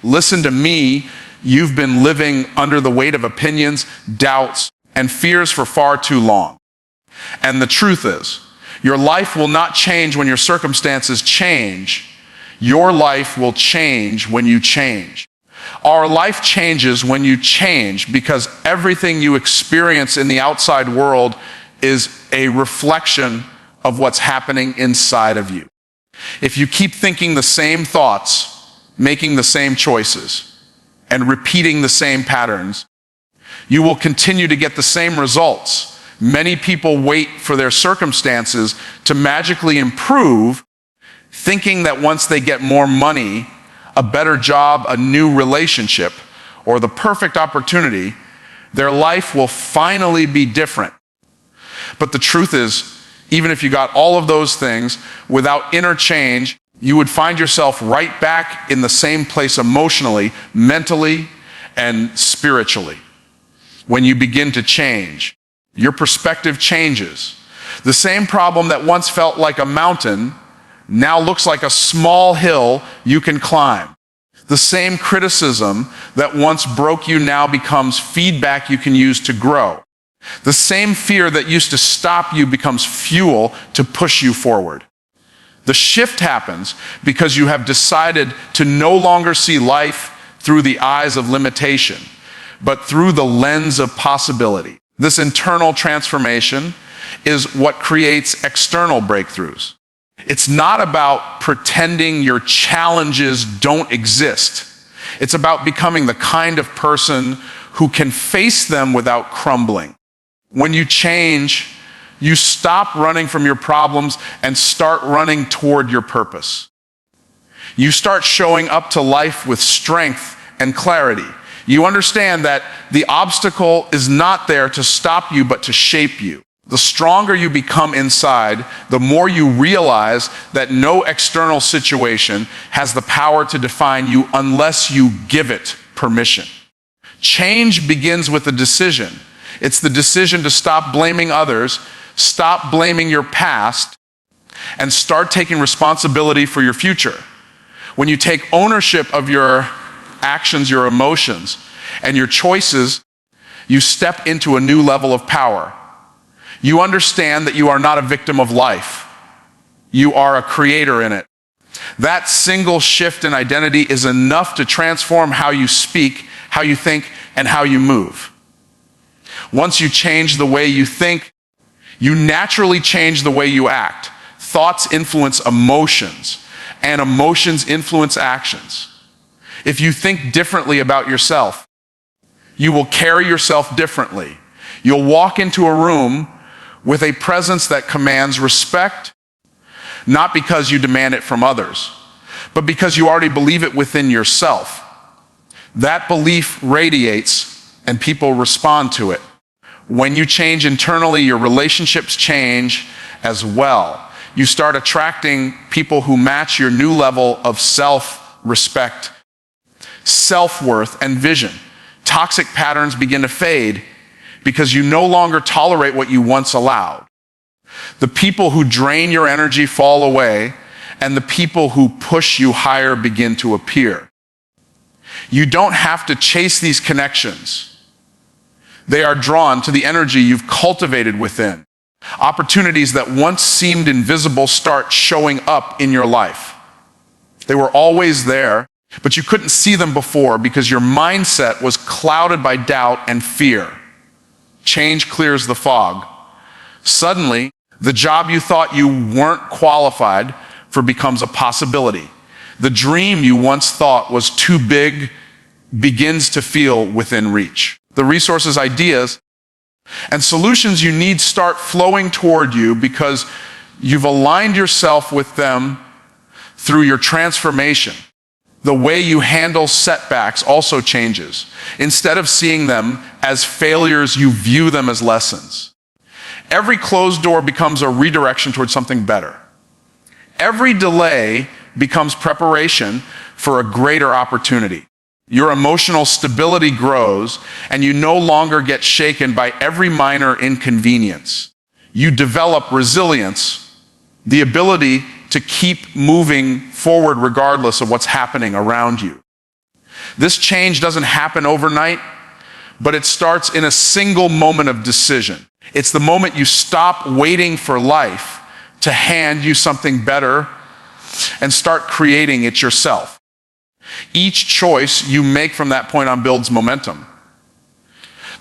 Listen to me. You've been living under the weight of opinions, doubts, and fears for far too long. And the truth is, your life will not change when your circumstances change. Your life will change when you change. Our life changes when you change, because everything you experience in the outside world is a reflection of what's happening inside of you. If you keep thinking the same thoughts, making the same choices, and repeating the same patterns, you will continue to get the same results. Many people wait for their circumstances to magically improve, thinking that once they get more money, a better job, a new relationship, or the perfect opportunity, their life will finally be different. But the truth is, even if you got all of those things, without inner change, you would find yourself right back in the same place emotionally, mentally, and spiritually. When you begin to change, your perspective changes. The same problem that once felt like a mountain now looks like a small hill you can climb. The same criticism that once broke you now becomes feedback you can use to grow. The same fear that used to stop you becomes fuel to push you forward. The shift happens because you have decided to no longer see life through the eyes of limitation, but through the lens of possibility. This internal transformation is what creates external breakthroughs. It's not about pretending your challenges don't exist. It's about becoming the kind of person who can face them without crumbling. When you change, you stop running from your problems and start running toward your purpose. You start showing up to life with strength and clarity. You understand that the obstacle is not there to stop you, but to shape you. The stronger you become inside, the more you realize that no external situation has the power to define you unless you give it permission. Change begins with a decision. It's the decision to stop blaming others, stop blaming your past, and start taking responsibility for your future. When you take ownership of your actions, your emotions, and your choices, you step into a new level of power. You understand that you are not a victim of life. You are a creator in it. That single shift in identity is enough to transform how you speak, how you think, and how you move. Once you change the way you think, you naturally change the way you act. Thoughts influence emotions, and emotions influence actions. If you think differently about yourself, you will carry yourself differently. You'll walk into a room with a presence that commands respect, not because you demand it from others, but because you already believe it within yourself. That belief radiates, and people respond to it. When you change internally, your relationships change as well. You start attracting people who match your new level of self-respect, self-worth, and vision. Toxic patterns begin to fade because you no longer tolerate what you once allowed. The people who drain your energy fall away, and the people who push you higher begin to appear. You don't have to chase these connections. They are drawn to the energy you've cultivated within. Opportunities that once seemed invisible start showing up in your life. They were always there, but you couldn't see them before because your mindset was clouded by doubt and fear. Change clears the fog. Suddenly, the job you thought you weren't qualified for becomes a possibility. The dream you once thought was too big begins to feel within reach. The resources, ideas, and solutions you need start flowing toward you because you've aligned yourself with them through your transformation. The way you handle setbacks also changes. Instead of seeing them as failures, you view them as lessons. Every closed door becomes a redirection towards something better. Every delay becomes preparation for a greater opportunity. Your emotional stability grows, and you no longer get shaken by every minor inconvenience. You develop resilience, the ability to keep moving forward regardless of what's happening around you. This change doesn't happen overnight, but it starts in a single moment of decision. It's the moment you stop waiting for life to hand you something better and start creating it yourself. Each choice you make from that point on builds momentum.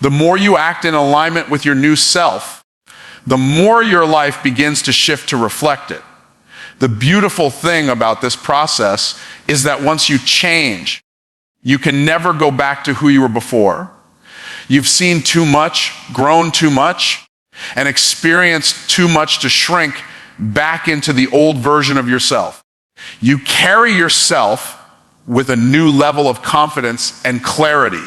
The more you act in alignment with your new self, the more your life begins to shift to reflect it. The beautiful thing about this process is that once you change, you can never go back to who you were before. You've seen too much, grown too much, and experienced too much to shrink back into the old version of yourself. You carry yourself with a new level of confidence and clarity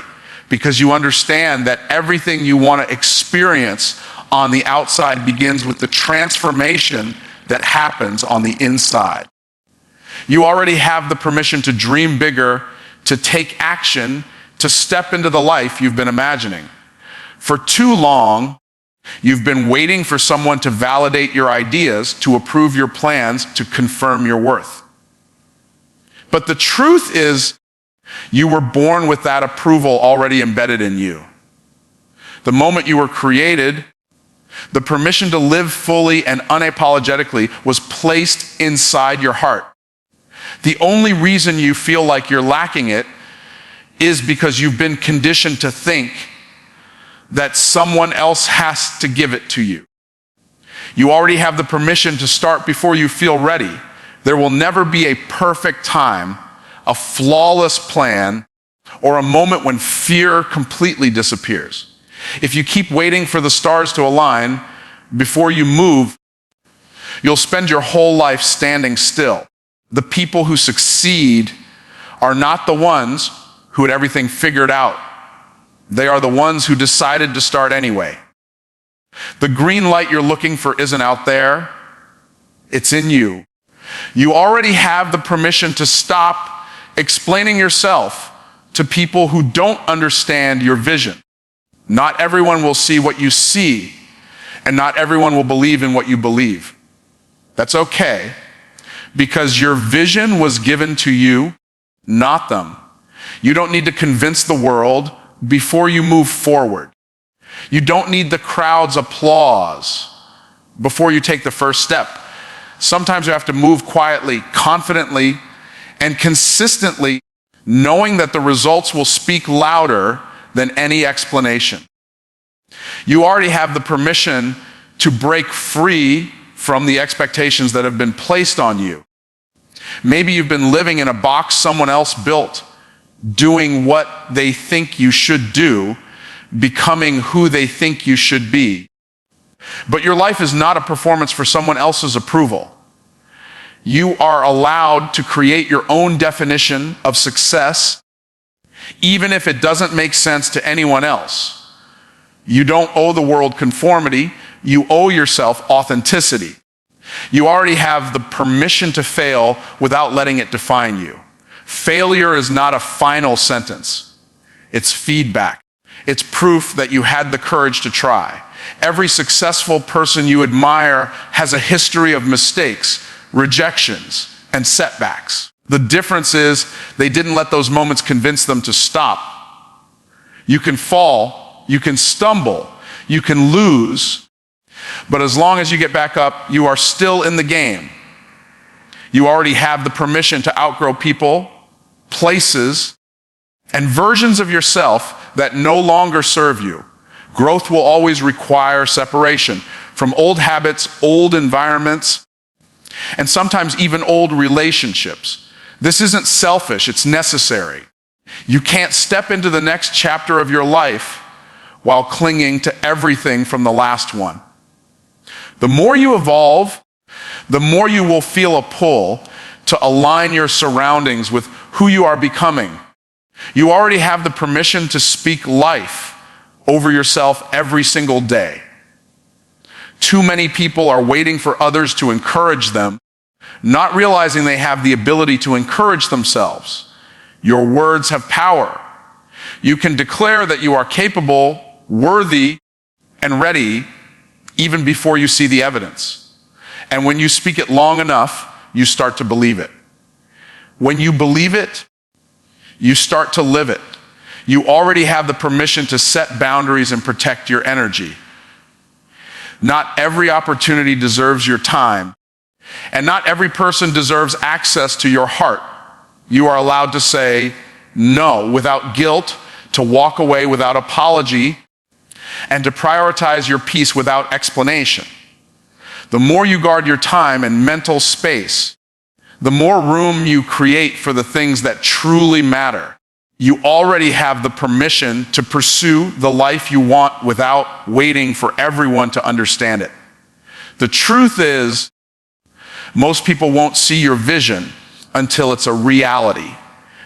because you understand that everything you want to experience on the outside begins with the transformation that happens on the inside. You already have the permission to dream bigger, to take action, to step into the life you've been imagining. For too long, you've been waiting for someone to validate your ideas, to approve your plans, to confirm your worth. But the truth is, you were born with that approval already embedded in you. The moment you were created, the permission to live fully and unapologetically was placed inside your heart. The only reason you feel like you're lacking it is because you've been conditioned to think that someone else has to give it to you. You already have the permission to start before you feel ready. There will never be a perfect time, a flawless plan, or a moment when fear completely disappears. If you keep waiting for the stars to align before you move, you'll spend your whole life standing still. The people who succeed are not the ones who had everything figured out. They are the ones who decided to start anyway. The green light you're looking for isn't out there, it's in you. You already have the permission to stop explaining yourself to people who don't understand your vision. Not everyone will see what you see, and not everyone will believe in what you believe. That's okay, because your vision was given to you, not them. You don't need to convince the world before you move forward. You don't need the crowd's applause before you take the first step. Sometimes you have to move quietly, confidently, and consistently, knowing that the results will speak louder than any explanation. You already have the permission to break free from the expectations that have been placed on you. Maybe you've been living in a box someone else built, doing what they think you should do, becoming who they think you should be. But your life is not a performance for someone else's approval. You are allowed to create your own definition of success, even if it doesn't make sense to anyone else. You don't owe the world conformity, you owe yourself authenticity. You already have the permission to fail without letting it define you. Failure is not a final sentence. It's feedback. It's proof that you had the courage to try. Every successful person you admire has a history of mistakes, rejections, and setbacks. The difference is they didn't let those moments convince them to stop. You can fall, you can stumble, you can lose, but as long as you get back up, you are still in the game. You already have the permission to outgrow people, places, and versions of yourself that no longer serve you. Growth will always require separation from old habits, old environments, and sometimes even old relationships. This isn't selfish, it's necessary. You can't step into the next chapter of your life while clinging to everything from the last one. The more you evolve, the more you will feel a pull to align your surroundings with who you are becoming. You already have the permission to speak life over yourself every single day. Too many people are waiting for others to encourage them, not realizing they have the ability to encourage themselves. Your words have power. You can declare that you are capable, worthy, and ready even before you see the evidence. And when you speak it long enough, you start to believe it. When you believe it, You start to live it. You already have the permission to set boundaries and protect your energy. Not every opportunity deserves your time, and not every person deserves access to your heart. You are allowed to say no without guilt, to walk away without apology, and to prioritize your peace without explanation. The more you guard your time and mental space, the more room you create for the things that truly matter. You already have the permission to pursue the life you want without waiting for everyone to understand it. The truth is, most people won't see your vision until it's a reality.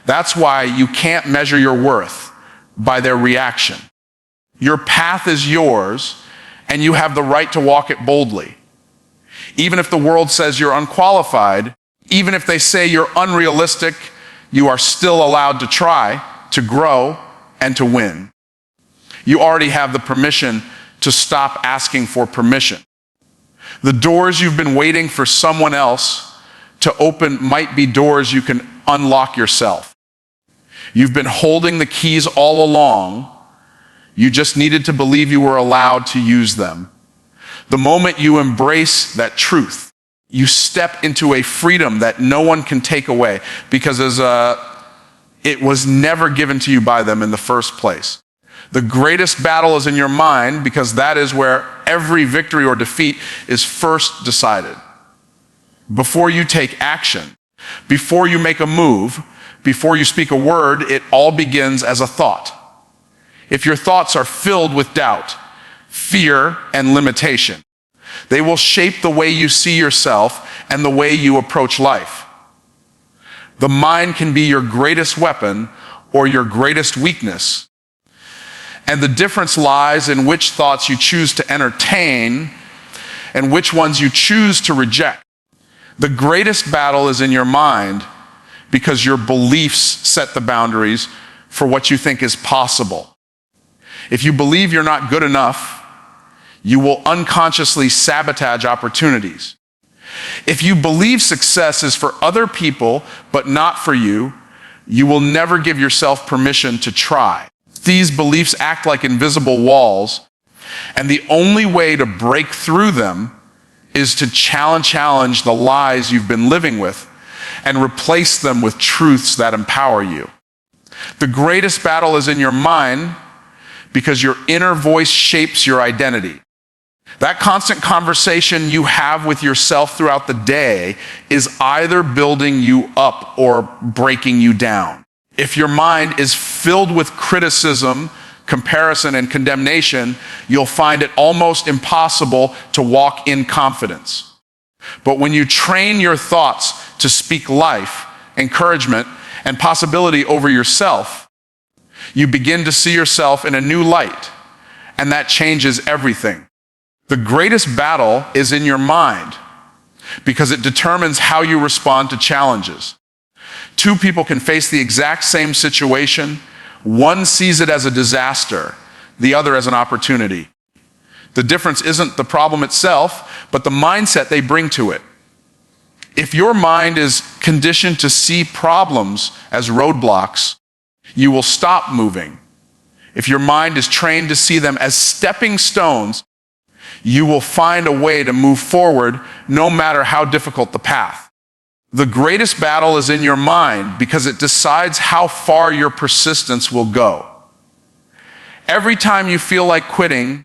That's why you can't measure your worth by their reaction. Your path is yours, and you have the right to walk it boldly. Even if the world says you're unqualified, even if they say you're unrealistic, you are still allowed to try, to grow, and to win. You already have the permission to stop asking for permission. The doors you've been waiting for someone else to open might be doors you can unlock yourself. You've been holding the keys all along. You just needed to believe you were allowed to use them. The moment you embrace that truth, you step into a freedom that no one can take away, because it was never given to you by them in the first place. The greatest battle is in your mind, because that is where every victory or defeat is first decided. Before you take action, before you make a move, before you speak a word, it all begins as a thought. If your thoughts are filled with doubt, fear, and limitation, they will shape the way you see yourself and the way you approach life. The mind can be your greatest weapon or your greatest weakness. And the difference lies in which thoughts you choose to entertain and which ones you choose to reject. The greatest battle is in your mind, because your beliefs set the boundaries for what you think is possible. If you believe you're not good enough, you will unconsciously sabotage opportunities. If you believe success is for other people but not for you, you will never give yourself permission to try. These beliefs act like invisible walls, and the only way to break through them is to challenge the lies you've been living with and replace them with truths that empower you. The greatest battle is in your mind, because your inner voice shapes your identity. That constant conversation you have with yourself throughout the day is either building you up or breaking you down. If your mind is filled with criticism, comparison, and condemnation, you'll find it almost impossible to walk in confidence. But when you train your thoughts to speak life, encouragement, and possibility over yourself, you begin to see yourself in a new light, and that changes everything. The greatest battle is in your mind, because it determines how you respond to challenges. Two people can face the exact same situation. One sees it as a disaster, the other as an opportunity. The difference isn't the problem itself, but the mindset they bring to it. If your mind is conditioned to see problems as roadblocks, you will stop moving. If your mind is trained to see them as stepping stones, you will find a way to move forward no matter how difficult the path. The greatest battle is in your mind, because it decides how far your persistence will go. Every time you feel like quitting,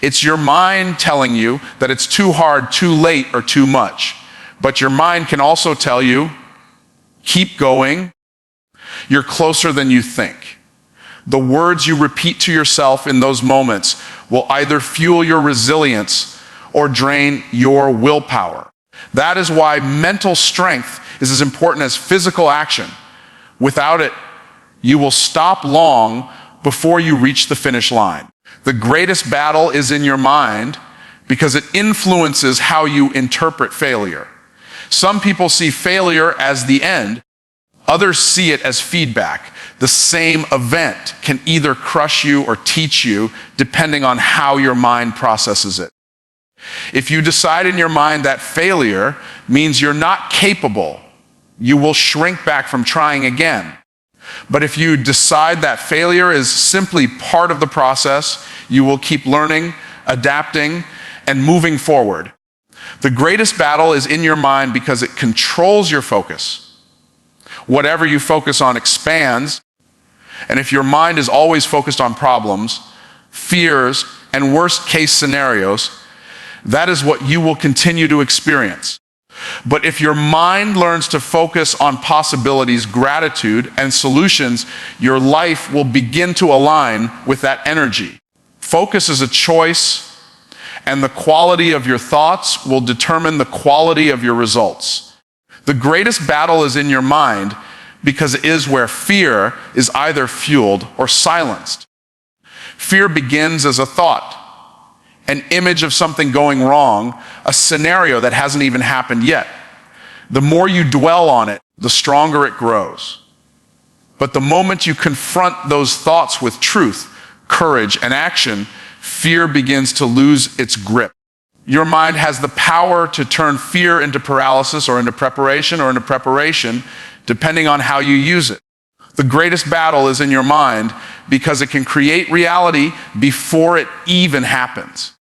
it's your mind telling you that it's too hard, too late, or too much. But your mind can also tell you, keep going. You're closer than you think. The words you repeat to yourself in those moments will either fuel your resilience or drain your willpower. That is why mental strength is as important as physical action. Without it, you will stop long before you reach the finish line. The greatest battle is in your mind, because it influences how you interpret failure. Some people see failure as the end. Others see it as feedback. The same event can either crush you or teach you, depending on how your mind processes it. If you decide in your mind that failure means you're not capable, you will shrink back from trying again. But if you decide that failure is simply part of the process, you will keep learning, adapting, and moving forward. The greatest battle is in your mind because it controls your focus. Whatever you focus on expands, and if your mind is always focused on problems, fears, and worst-case scenarios, that is what you will continue to experience. But if your mind learns to focus on possibilities, gratitude, and solutions, your life will begin to align with that energy. Focus is a choice, and the quality of your thoughts will determine the quality of your results. The greatest battle is in your mind because it is where fear is either fueled or silenced. Fear begins as a thought, an image of something going wrong, a scenario that hasn't even happened yet. The more you dwell on it, the stronger it grows. But the moment you confront those thoughts with truth, courage, and action, fear begins to lose its grip. Your mind has the power to turn fear into paralysis or into preparation, depending on how you use it. The greatest battle is in your mind because it can create reality before it even happens.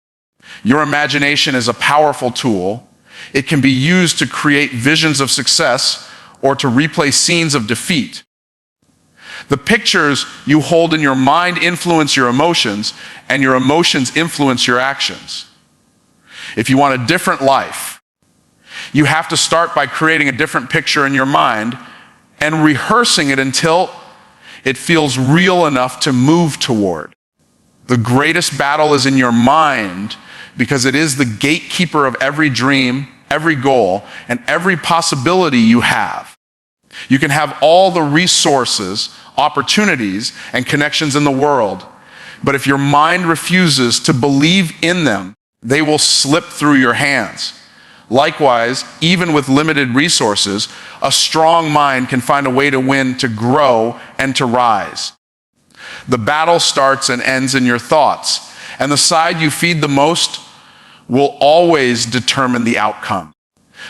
Your imagination is a powerful tool. It can be used to create visions of success or to replay scenes of defeat. The pictures you hold in your mind influence your emotions, and your emotions influence your actions. If you want a different life, you have to start by creating a different picture in your mind and rehearsing it until it feels real enough to move toward. The greatest battle is in your mind because it is the gatekeeper of every dream, every goal, and every possibility you have. You can have all the resources, opportunities, and connections in the world, but if your mind refuses to believe in them, they will slip through your hands. Likewise, even with limited resources, a strong mind can find a way to win, to grow, and to rise. The battle starts and ends in your thoughts, and the side you feed the most will always determine the outcome.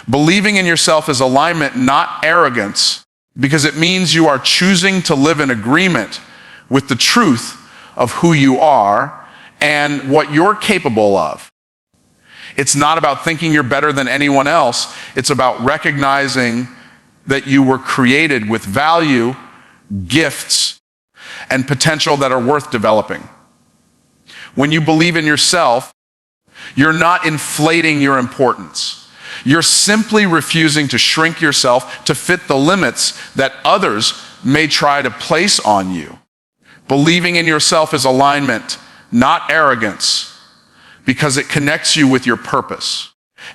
Believing in yourself is alignment, not arrogance, because it means you are choosing to live in agreement with the truth of who you are and what you're capable of. It's not about thinking you're better than anyone else. It's about recognizing that you were created with value, gifts, and potential that are worth developing. When you believe in yourself, you're not inflating your importance. You're simply refusing to shrink yourself to fit the limits that others may try to place on you. Believing in yourself is alignment, not arrogance, because it connects you with your purpose.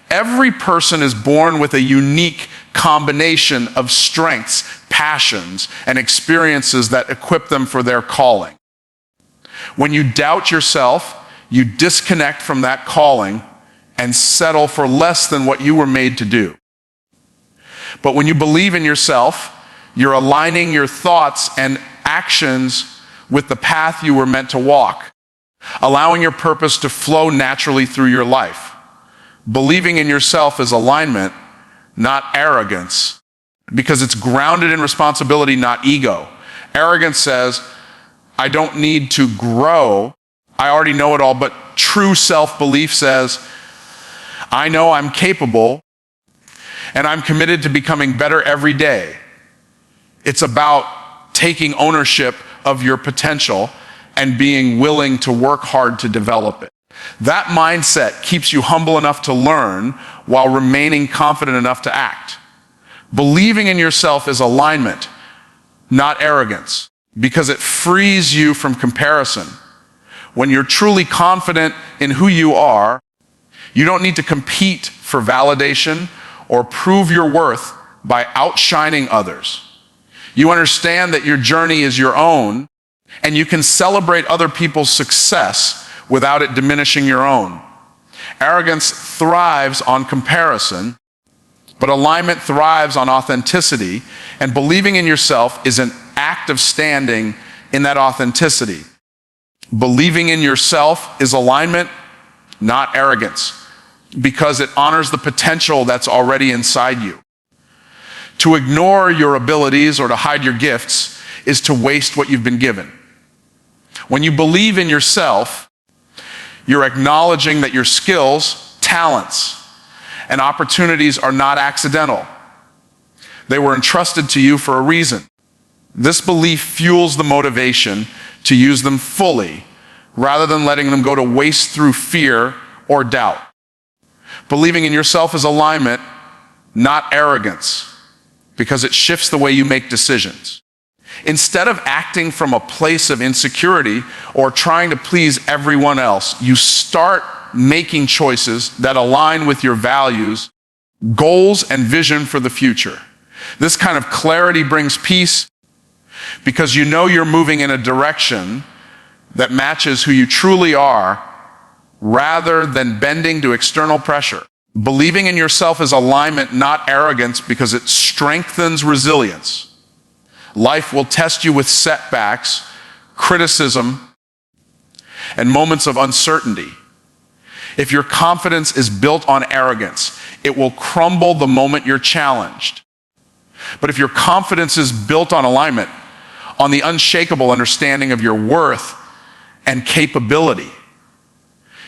Every person is born with a unique combination of strengths, passions, and experiences that equip them for their calling. When you doubt yourself, you disconnect from that calling and settle for less than what you were made to do. But when you believe in yourself, you're aligning your thoughts and actions with the path you were meant to walk, allowing your purpose to flow naturally through your life. Believing in yourself is alignment, not arrogance, because it's grounded in responsibility, not ego. Arrogance says, I don't need to grow. I already know it all. But true self-belief says, I know I'm capable, and I'm committed to becoming better every day. It's about taking ownership of your potential and being willing to work hard to develop it. That mindset keeps you humble enough to learn while remaining confident enough to act. Believing in yourself is alignment, not arrogance, because it frees you from comparison. When you're truly confident in who you are, you don't need to compete for validation or prove your worth by outshining others. You understand that your journey is your own, and you can celebrate other people's success without it diminishing your own. Arrogance thrives on comparison, but alignment thrives on authenticity, and believing in yourself is an act of standing in that authenticity. Believing in yourself is alignment, not arrogance, because it honors the potential that's already inside you. To ignore your abilities or to hide your gifts is to waste what you've been given. When you believe in yourself, you're acknowledging that your skills, talents, and opportunities are not accidental. They were entrusted to you for a reason. This belief fuels the motivation to use them fully, rather than letting them go to waste through fear or doubt. Believing in yourself is alignment, not arrogance, because it shifts the way you make decisions. Instead of acting from a place of insecurity or trying to please everyone else, you start making choices that align with your values, goals, and vision for the future. This kind of clarity brings peace because you know you're moving in a direction that matches who you truly are rather than bending to external pressure. Believing in yourself is alignment, not arrogance, because it strengthens resilience. Life will test you with setbacks, criticism, and moments of uncertainty. If your confidence is built on arrogance, it will crumble the moment you're challenged. But if your confidence is built on alignment, on the unshakable understanding of your worth and capability,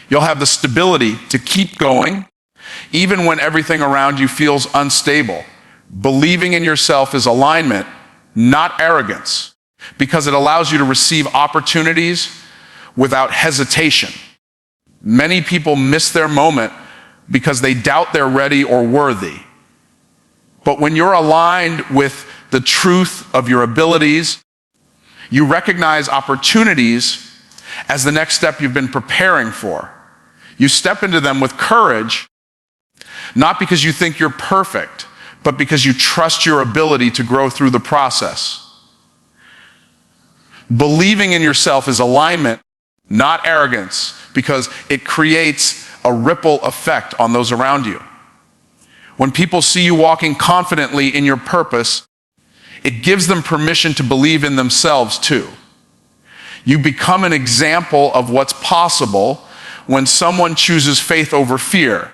you'll have the stability to keep going, even when everything around you feels unstable. Believing in yourself is alignment, not arrogance, because it allows you to receive opportunities without hesitation. Many people miss their moment because they doubt they're ready or worthy. But when you're aligned with the truth of your abilities, you recognize opportunities as the next step you've been preparing for. You step into them with courage, not because you think you're perfect, but because you trust your ability to grow through the process. Believing in yourself is alignment, not arrogance, because it creates a ripple effect on those around you. When people see you walking confidently in your purpose, it gives them permission to believe in themselves too. You become an example of what's possible when someone chooses faith over fear.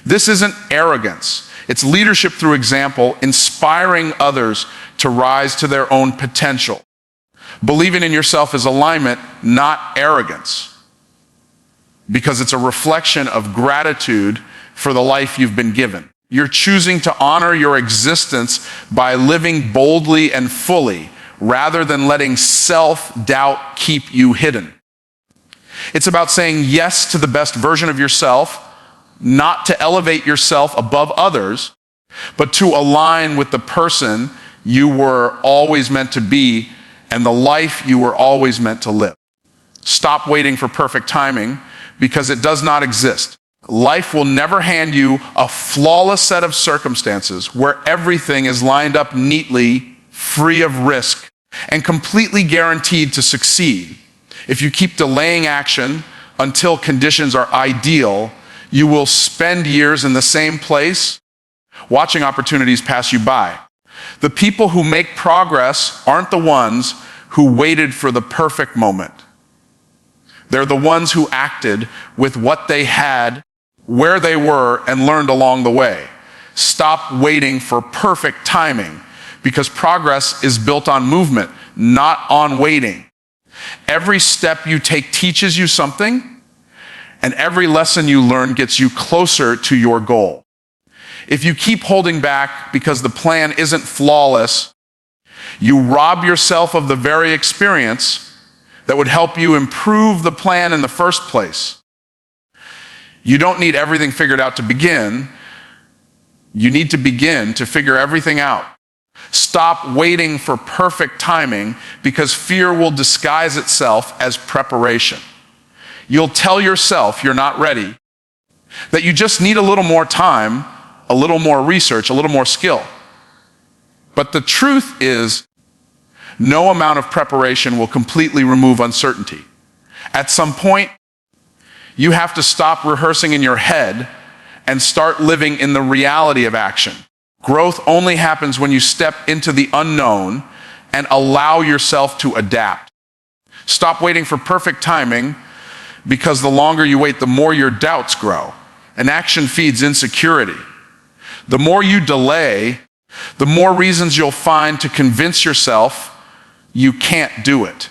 This isn't arrogance. It's leadership through example, inspiring others to rise to their own potential. Believing in yourself is alignment, not arrogance, because it's a reflection of gratitude for the life you've been given. You're choosing to honor your existence by living boldly and fully, rather than letting self-doubt keep you hidden. It's about saying yes to the best version of yourself, not to elevate yourself above others, but to align with the person you were always meant to be and the life you were always meant to live. Stop waiting for perfect timing, because it does not exist. Life will never hand you a flawless set of circumstances where everything is lined up neatly, free of risk, and completely guaranteed to succeed. If you keep delaying action until conditions are ideal, you will spend years in the same place, watching opportunities pass you by. The people who make progress aren't the ones who waited for the perfect moment. They're the ones who acted with what they had, where they were, and learned along the way. Stop waiting for perfect timing, because progress is built on movement, not on waiting. Every step you take teaches you something, and every lesson you learn gets you closer to your goal. If you keep holding back because the plan isn't flawless, you rob yourself of the very experience that would help you improve the plan in the first place. You don't need everything figured out to begin. You need to begin to figure everything out. Stop waiting for perfect timing, because fear will disguise itself as preparation. You'll tell yourself you're not ready, that you just need a little more time, a little more research, a little more skill. But the truth is, no amount of preparation will completely remove uncertainty. At some point, you have to stop rehearsing in your head and start living in the reality of action. Growth only happens when you step into the unknown and allow yourself to adapt. Stop waiting for perfect timing, because the longer you wait, the more your doubts grow. And action feeds insecurity. The more you delay, the more reasons you'll find to convince yourself you can't do it.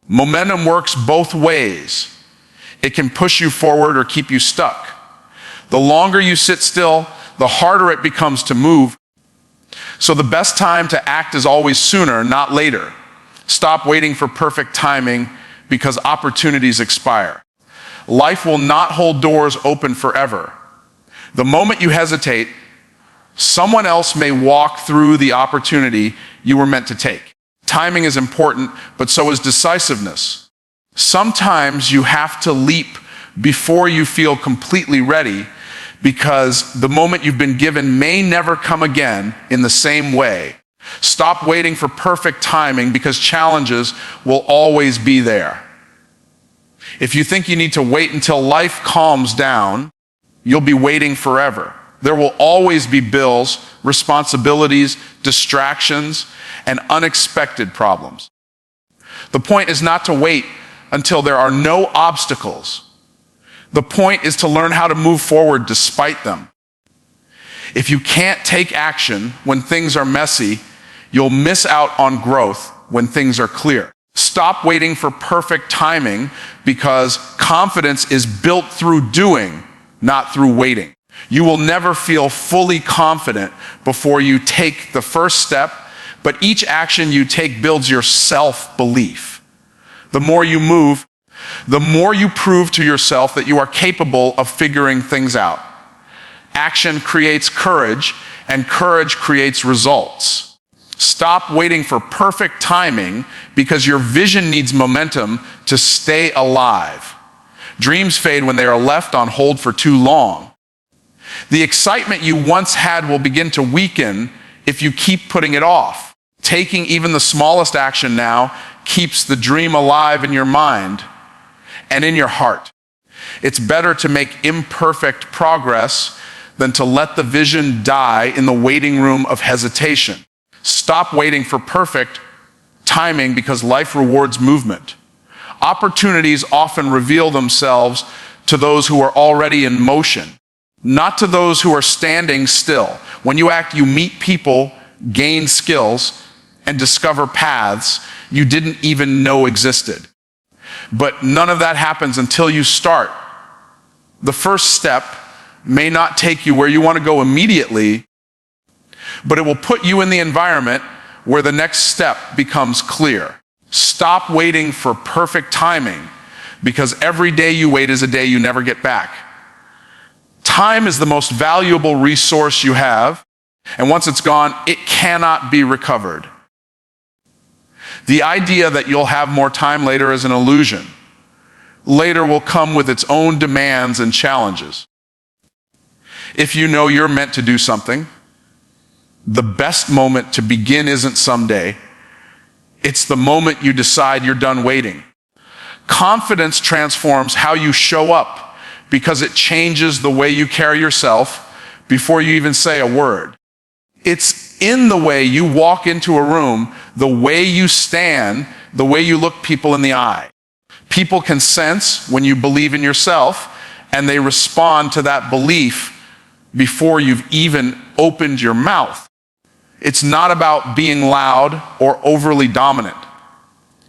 Momentum works both ways. It can push you forward or keep you stuck. The longer you sit still, the harder it becomes to move. So the best time to act is always sooner, not later. Stop waiting for perfect timing because opportunities expire. Life will not hold doors open forever. The moment you hesitate, someone else may walk through the opportunity you were meant to take. Timing is important, but so is decisiveness. Sometimes you have to leap before you feel completely ready, because the moment you've been given may never come again in the same way. Stop waiting for perfect timing because challenges will always be there. If you think you need to wait until life calms down, you'll be waiting forever. There will always be bills, responsibilities, distractions, and unexpected problems. The point is not to wait until there are no obstacles. The point is to learn how to move forward despite them. If you can't take action when things are messy, you'll miss out on growth when things are clear. Stop waiting for perfect timing because confidence is built through doing, not through waiting. You will never feel fully confident before you take the first step, but each action you take builds your self-belief. The more you move, the more you prove to yourself that you are capable of figuring things out. Action creates courage, and courage creates results. Stop waiting for perfect timing because your vision needs momentum to stay alive. Dreams fade when they are left on hold for too long. The excitement you once had will begin to weaken if you keep putting it off. Taking even the smallest action now keeps the dream alive in your mind and in your heart. It's better to make imperfect progress than to let the vision die in the waiting room of hesitation. Stop waiting for perfect timing because life rewards movement. Opportunities often reveal themselves to those who are already in motion, not to those who are standing still. When you act, you meet people, gain skills, and discover paths you didn't even know existed. But none of that happens until you start. The first step may not take you where you want to go immediately, but it will put you in the environment where the next step becomes clear. Stop waiting for perfect timing because every day you wait is a day you never get back. Time is the most valuable resource you have, and once it's gone, it cannot be recovered. The idea that you'll have more time later is an illusion. Later will come with its own demands and challenges. If you know you're meant to do something, the best moment to begin isn't someday. It's the moment you decide you're done waiting. Confidence transforms how you show up because it changes the way you carry yourself before you even say a word. It's in the way you walk into a room, the way you stand, the way you look people in the eye. People can sense when you believe in yourself, and they respond to that belief before you've even opened your mouth. It's not about being loud or overly dominant.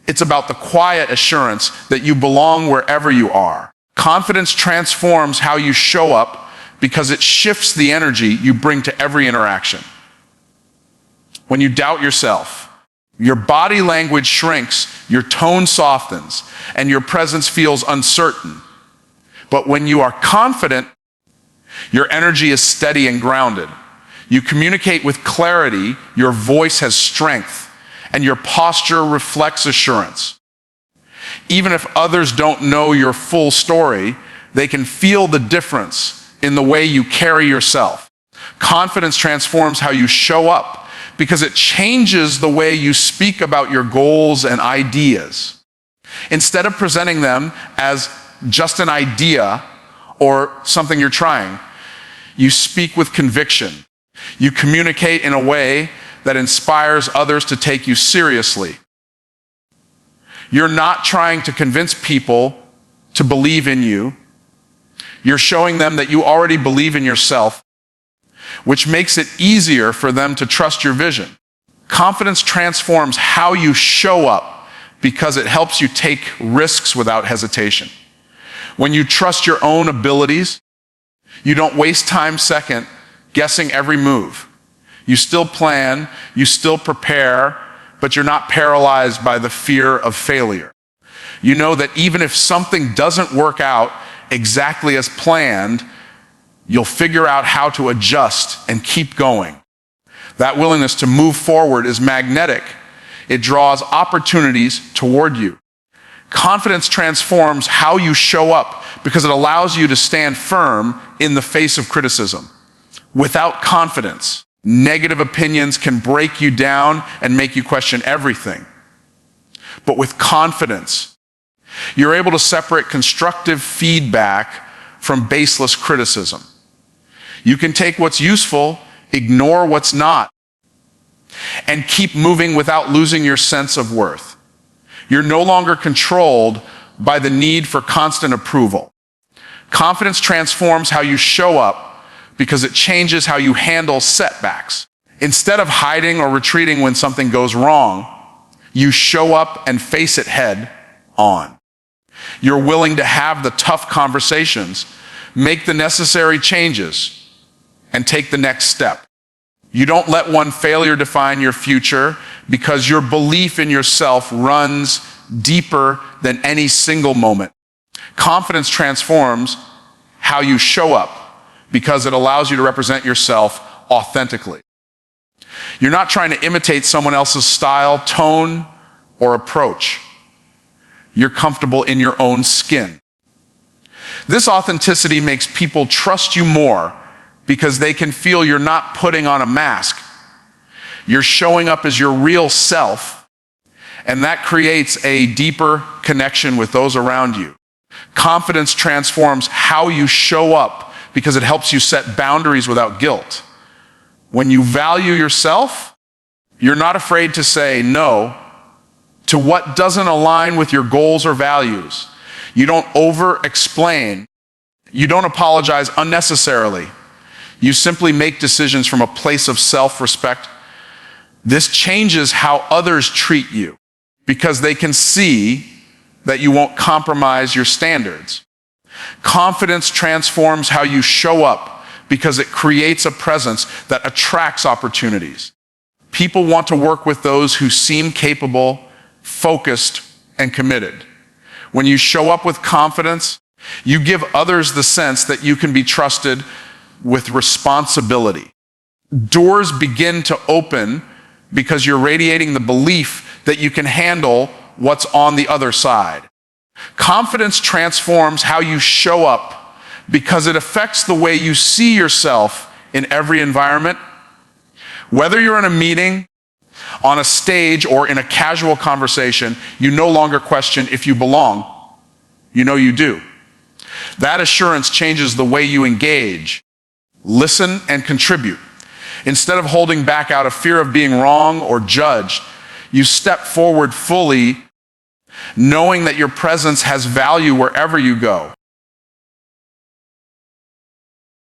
It's about the quiet assurance that you belong wherever you are. Confidence transforms how you show up because it shifts the energy you bring to every interaction. When you doubt yourself, your body language shrinks, your tone softens, and your presence feels uncertain. But when you are confident, your energy is steady and grounded. You communicate with clarity, your voice has strength, and your posture reflects assurance. Even if others don't know your full story, they can feel the difference in the way you carry yourself. Confidence transforms how you show up because it changes the way you speak about your goals and ideas. Instead of presenting them as just an idea or something you're trying, you speak with conviction. You communicate in a way that inspires others to take you seriously. You're not trying to convince people to believe in you. You're showing them that you already believe in yourself. which makes it easier for them to trust your vision. Confidence transforms how you show up because it helps you take risks without hesitation. When you trust your own abilities, you don't waste time second guessing every move. You still plan, you still prepare, but you're not paralyzed by the fear of failure. You know that even if something doesn't work out exactly as planned, you'll figure out how to adjust and keep going. That willingness to move forward is magnetic. It draws opportunities toward you. Confidence transforms how you show up because it allows you to stand firm in the face of criticism. Without confidence, negative opinions can break you down and make you question everything. But with confidence, you're able to separate constructive feedback from baseless criticism. You can take what's useful, ignore what's not, and keep moving without losing your sense of worth. You're no longer controlled by the need for constant approval. Confidence transforms how you show up because it changes how you handle setbacks. Instead of hiding or retreating when something goes wrong, you show up and face it head on. You're willing to have the tough conversations, make the necessary changes, and take the next step. You don't let one failure define your future because your belief in yourself runs deeper than any single moment. Confidence transforms how you show up because it allows you to represent yourself authentically. You're not trying to imitate someone else's style, tone, or approach. You're comfortable in your own skin. This authenticity makes people trust you more because they can feel you're not putting on a mask. You're showing up as your real self, and that creates a deeper connection with those around you. Confidence transforms how you show up because it helps you set boundaries without guilt. When you value yourself, you're not afraid to say no to what doesn't align with your goals or values. You don't over-explain. You don't apologize unnecessarily. You simply make decisions from a place of self-respect. This changes how others treat you because they can see that you won't compromise your standards. Confidence transforms how you show up because it creates a presence that attracts opportunities. People want to work with those who seem capable, focused, and committed. When you show up with confidence, you give others the sense that you can be trusted with responsibility. Doors begin to open because you're radiating the belief that you can handle what's on the other side. Confidence transforms how you show up because it affects the way you see yourself in every environment. Whether you're in a meeting, on a stage, or in a casual conversation, you no longer question if you belong. You know you do. That assurance changes the way you engage, listen, and contribute. Instead of holding back out of fear of being wrong or judged, you step forward fully, knowing that your presence has value wherever you go.